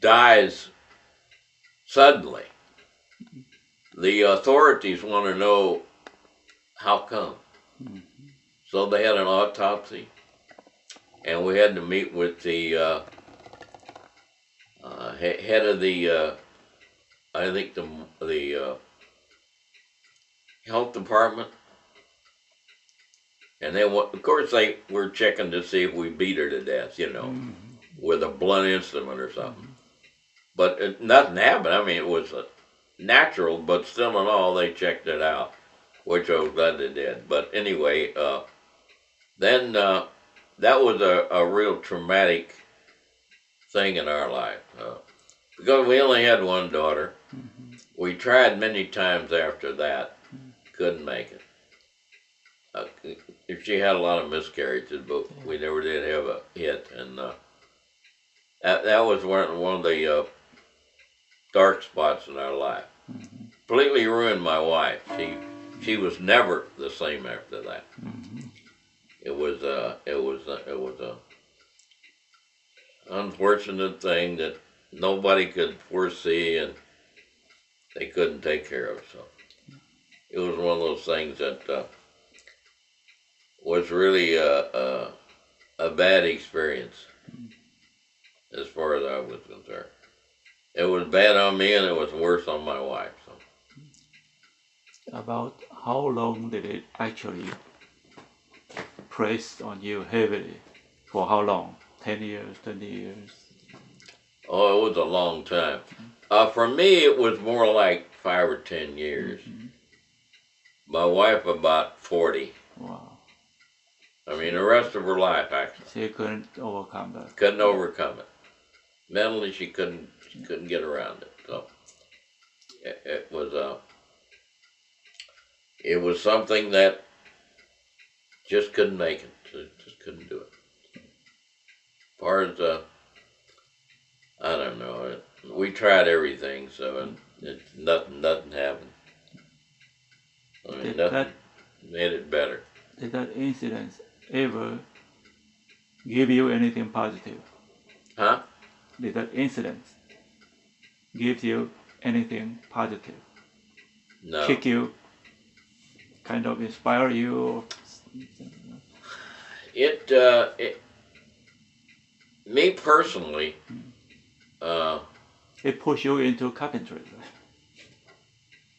dies suddenly, the authorities want to know how come. So they had an autopsy, and we had to meet with the head of the, I think the health department, and of course they were checking to see if we beat her to death, with a blunt instrument or something. But nothing happened. I mean, it was natural, but still in all, they checked it out, which I was glad they did. But anyway, then that was a real traumatic thing in our life. Because we only had one daughter. We tried many times after that, couldn't make it. She had a lot of miscarriages, but we never did have a hit. And that was one of the dark spots in our life. Completely ruined my wife. She was never the same after that. It was a unfortunate thing that nobody could foresee and they couldn't take care of. So it was one of those things that was really a bad experience as far as I was concerned. It was bad on me and it was worse on my wife. So. About how long did it actually press on you heavily? For how long? 10 years, 20 years? Oh, it was a long time. For me, it was more like 5 or 10 years. My wife about 40. Wow. I mean, the rest of her life, actually. She couldn't overcome that. Couldn't overcome it. Mentally, she couldn't get around it. So it was something that just couldn't make it. Just couldn't do it. As far as I don't know. We tried everything, so nothing happened. I mean, nothing made it better. Did that incident ever give you anything positive? Huh? Did that incident give you anything positive? No. Kick you? Kind of inspire you? Me personally, it pushed you into carpentry.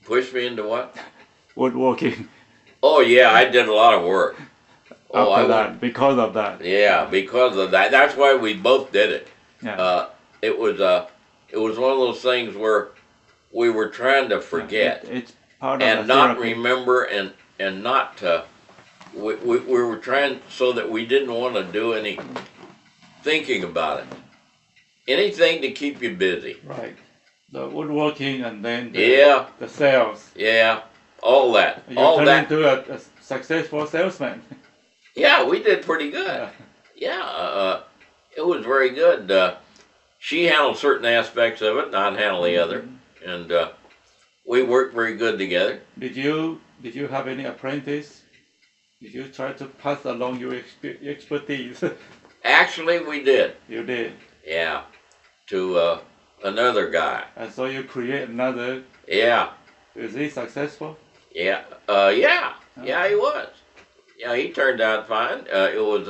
Pushed me into what? Woodworking. Oh yeah, I did a lot of work. Because of that. Yeah, because of that. That's why we both did it. Yeah. It was one of those things where we were trying to forget it's part of and not remember and not we were trying so that we didn't want to do any thinking about it. Anything to keep you busy. Right. The woodworking and then the sales. Yeah. All that. You turned into a successful salesman. Yeah, we did pretty good. Yeah, it was very good. She handled certain aspects of it, not handle the other, and we worked very good together. Did you have any apprentice? Did you try to pass along your expertise? Actually, we did. You did? Yeah, to another guy. And so you create another. Yeah. Is he successful? Yeah. Yeah, he was. Yeah, he turned out fine. It was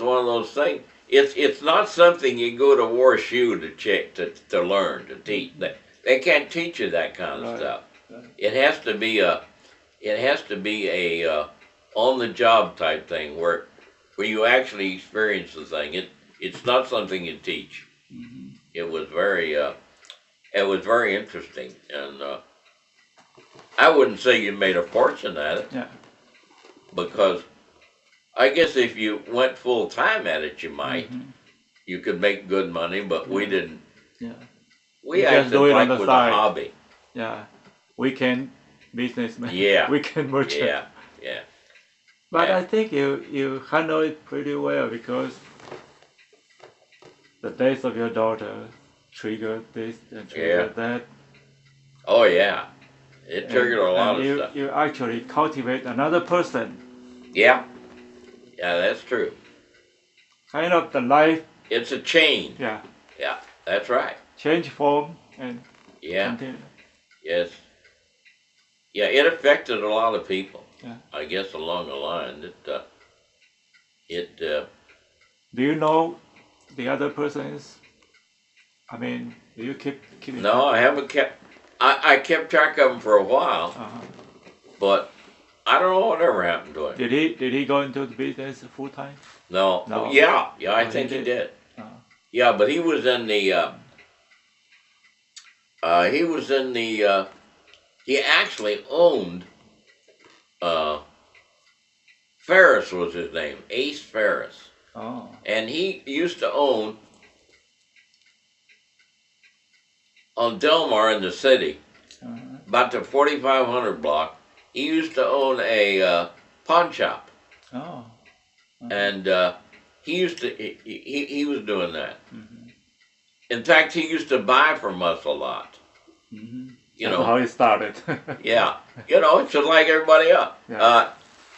one of those things. It's not something you go to WashU to learn, to teach. They can't teach you that kind of stuff. Right. It has to be a on the job type thing where you actually experience the thing. It's not something you teach. It was very interesting, and I wouldn't say you made a fortune at it. Yeah. Because I guess if you went full time at it, you might. You could make good money, but we didn't. Yeah. We acted like it was a hobby. Yeah. Weekend businessman. Yeah. Weekend merchant. Yeah. But I think you handle it pretty well because the death of your daughter triggered this and triggered that. Oh yeah. It triggered a lot of stuff. You actually cultivate another person. Yeah. Yeah, that's true. Kind of the life. It's a change. Yeah. Yeah. That's right. change form and Yeah. continue. Yes. Yeah. It affected a lot of people. Yeah. I guess along the line. It. Do you know the other persons? I mean, do you keep in No, touch? I haven't kept. I kept track of him for a while, Uh-huh. but I don't know whatever happened to him. Did he go into the business full time? No. No. Yeah. Yeah. I Oh, think he did. Uh, Yeah, but he was in the. He was in the. He actually owned. Uh, Ferris was his name, Ace Ferris, oh. and he used to own on Delmar in the city, Uh-huh. about the 4500 block. He used to own a pawn shop, Oh. Uh-huh. and he used to. He was doing that. Mm-hmm. In fact, he used to buy from us a lot. Mm-hmm. You That's know. how it started. Yeah. You know, just like everybody else. Yeah.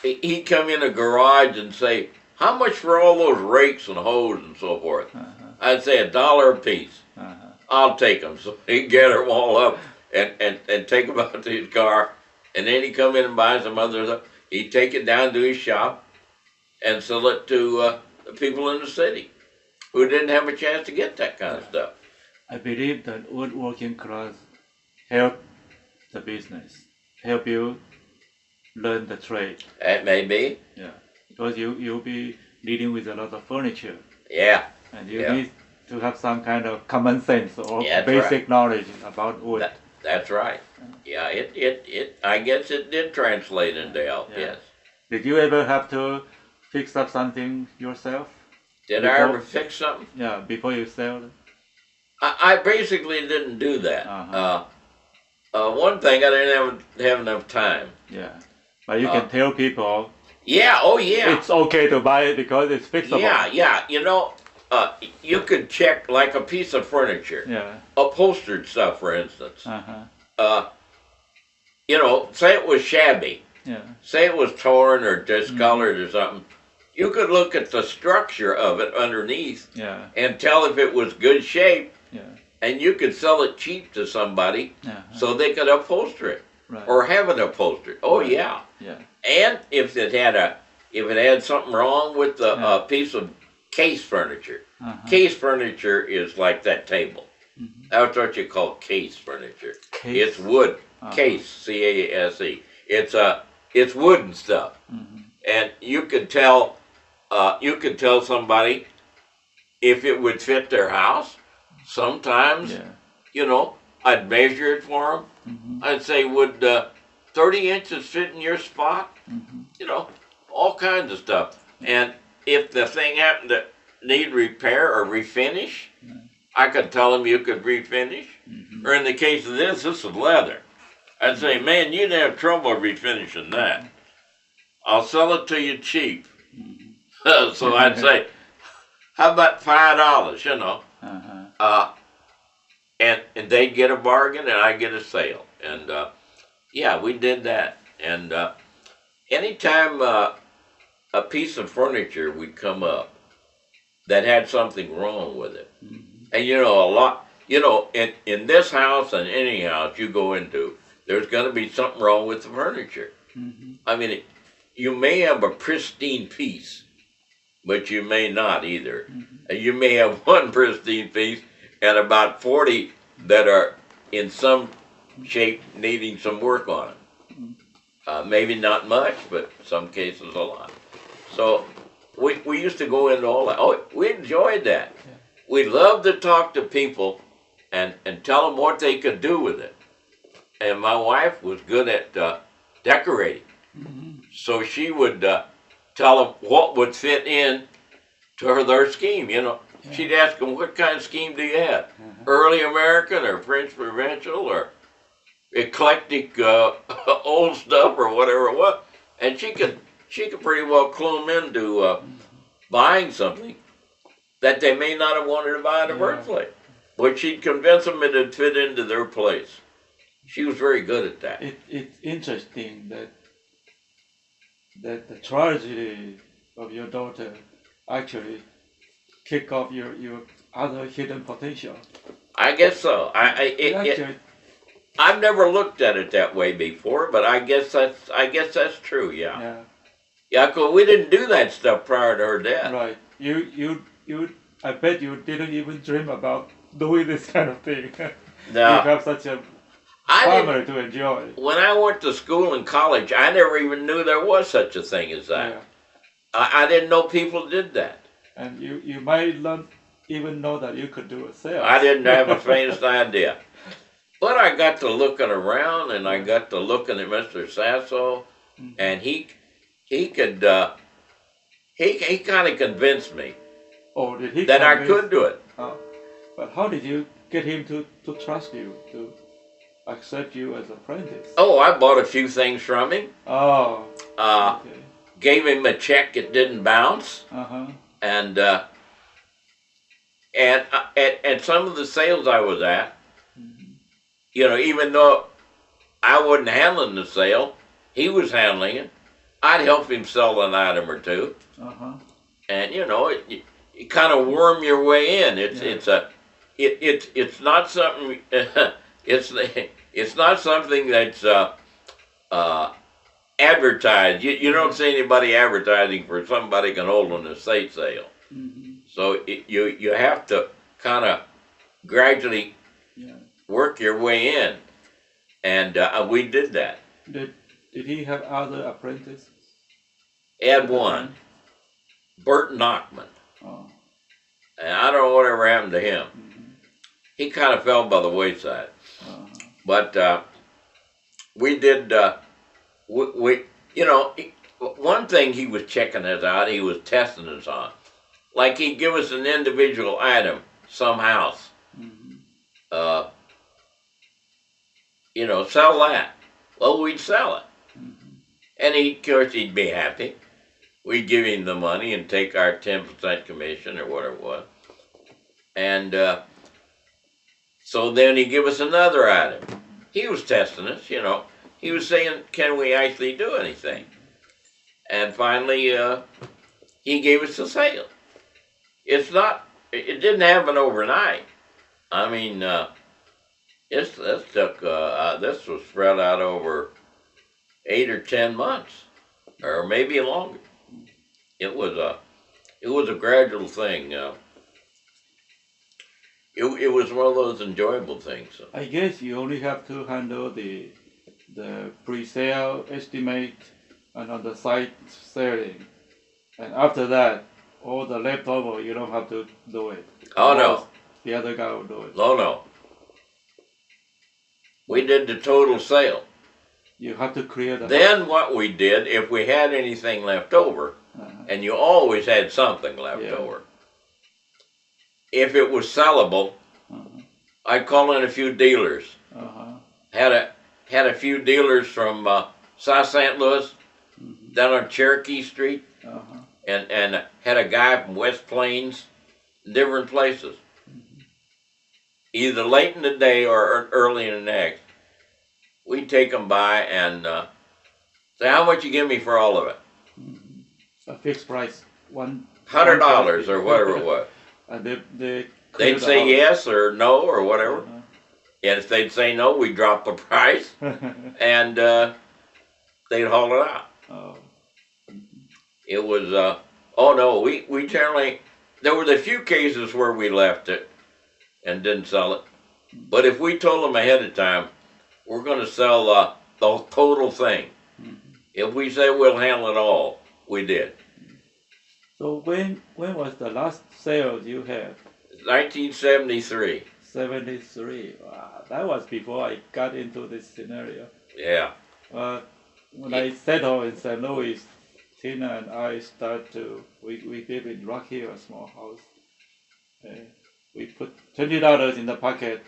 He'd come in a garage and say, "How much for all those rakes and hoes and so forth?" Uh-huh. I'd say $1 a piece. Uh-huh. I'll take them. So he'd gather them all up and take them out to his car. And then he'd come in and buy some other stuff. He'd take it down to his shop and sell it to the people in the city who didn't have a chance to get that kind of stuff. I believe that working class help the business, help you learn the trade. That may be. Yeah, because you'll be dealing with a lot of furniture, Yeah. and you Yeah. need to have some kind of common sense or Yeah, that's basic right. knowledge about wood. That's right. Yeah, it I guess it did translate into help, Yeah. yes. Did you ever have to fix up something yourself? Did I ever fix something? Yeah, before you sell it? I basically didn't do that. Uh-huh. One thing, I didn't have enough time. Yeah, but you can tell people Yeah, oh yeah. it's okay to buy it because it's fixable. Yeah. You know, you could check like a piece of furniture, Yeah. upholstered stuff, for instance. Uh-huh. You know, say it was shabby, Yeah. say it was torn or discolored or something. You could look at the structure of it underneath Yeah. and tell if it was good shape, Yeah. and you could sell it cheap to somebody Uh-huh. so they could upholster it Right. or have it upholstered. Oh Right. yeah. Yeah. And if it had something wrong with the Yeah. piece of case furniture. Uh-huh. Case furniture is like that table. Mhm. That's what you call case furniture. Case? It's wood. Uh-huh. Case, C-A-S-E. It's wooden stuff, Mhm. and you could tell somebody if it would fit their house. Sometimes, Yeah. you know, I'd measure it for them. Mhm. I'd say, would 30 inches fit in your spot? Mhm. You know, all kinds of stuff. And if the thing happened to need repair or refinish, I could tell them you could refinish. Mhm. Or in the case of this is leather. I'd say, man, you'd have trouble refinishing that. I'll sell it to you cheap. Mhm. So I'd say, how about $5, you know? Uh-huh. And they'd get a bargain and I'd get a sale. And yeah, we did that. And anytime a piece of furniture would come up that had something wrong with it, Mhm. and you know, a lot, you know, in this house and any house you go into, there's going to be something wrong with the furniture. Mhm. I mean, you may have a pristine piece, but you may not either. Mhm. And you may have one pristine piece and about 40 that are in some shape needing some work on it. Maybe not much, but some cases a lot. So we used to go into all that. Oh, we enjoyed that. Yeah. We loved to talk to people and tell them what they could do with it. And my wife was good at decorating. Mhm. So she would tell them what would fit in to their scheme, you know. Yeah. She'd ask them, what kind of scheme do you have? Uh-huh. Early American or French Provincial or eclectic old stuff or whatever it was. And she could pretty well clue them into buying something that they may not have wanted to buy in the first place. But she'd convince them it'd fit into their place. She was very good at that. It's interesting that the tragedy of your daughter actually kick off your other hidden potential. I guess so. Actually, I've never looked at it that way before, but I guess that's true. Yeah. yeah, Yeah, 'cause we didn't do that stuff prior to her death. right. You. I bet you didn't even dream about doing this kind of thing. You No, have such a I didn't. family to enjoy. When I went to school and college, I never even knew there was such a thing as that. Yeah, I didn't know people did that. and you might not even know that you could do a sales. I didn't have the faintest idea. But I got to looking around, and I got to looking at Mr. Sasso, and he could he kind of convinced me Oh, did he that I convince- could do it. Oh, but how did you get him to trust you, to accept you as apprentice? Oh, I bought a few things from him. Oh, Uh, okay. Gave him a check that didn't bounce, Uh-huh. and at some of the sales I was at, you know, even though I wasn't handling the sale, he was handling it. I'd help him sell an item or two, Uh-huh. and you know, you kind of worm your way in. It's not something. It's not something that's advertised. You don't see anybody advertising for somebody can hold an estate sale. So you have to kind of gradually work your way in, and we did that. Did he have other apprentices? Had one, Bert Knockman, Oh. and I don't know whatever happened to him. He kind of fell by the wayside. But we did. We you know, one thing he was checking us out. He was testing us on. Like he'd give us an individual item, some house. You know, sell that. Well, we'd sell it, and of course, he'd be happy. We'd give him the money and take our 10% commission or whatever it was, and so then he'd give us another item. He was testing us, you know. He was saying, "Can we actually do anything?" And finally, he gave us the sale. It's not. It didn't happen overnight. I mean, this took. This was spread out over 8 or 10 months, or maybe longer. It was a gradual thing. It was one of those enjoyable things. So. I guess you only have to handle the pre-sale estimate and on the site selling, and after that, all the leftover you don't have to do it. Oh no, the other guy will do it. No. We did the total sale. You have to clear the. Then what we did, if we had anything left over, and you always had something left over, if it was sellable, I'd call in a few dealers. Had a few dealers from South St. Louis, down on Cherokee Street, and had a guy from West Plains, different places. Either late in the day or early in the next, we'd take them by and say, "How much you give me for all of it?" A fixed price, $100 or whatever it was. And they'd say yes or no or whatever. And if they'd say no, we'd drop the price, and they'd haul it out. It was, oh no, we generally, there were a few cases where we left it and didn't sell it. But if we told them ahead of time, we're going to sell the total thing. If we say we'll handle it all, we did. So when was the last sale you had? 1973. 73. Wow, that was before I got into this scenario. Yeah. When I settled in St. Louis, Tina and I we live in Rock Hill, a small house. We put $20 in the pocket,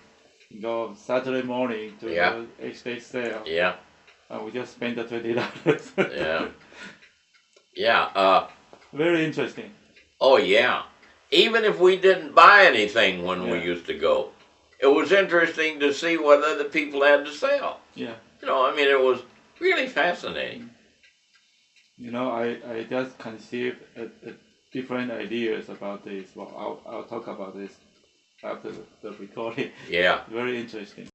go Saturday morning to the estate sale. Yeah. And we just spent the $20. Yeah. Yeah. Very interesting. Oh, yeah. Even if we didn't buy anything when we used to go, it was interesting to see what other people had to sell. Yeah. You know, I mean, it was really fascinating. You know, I just conceived different ideas about this. Well, I'll talk about this after the recording. Yeah. Very interesting.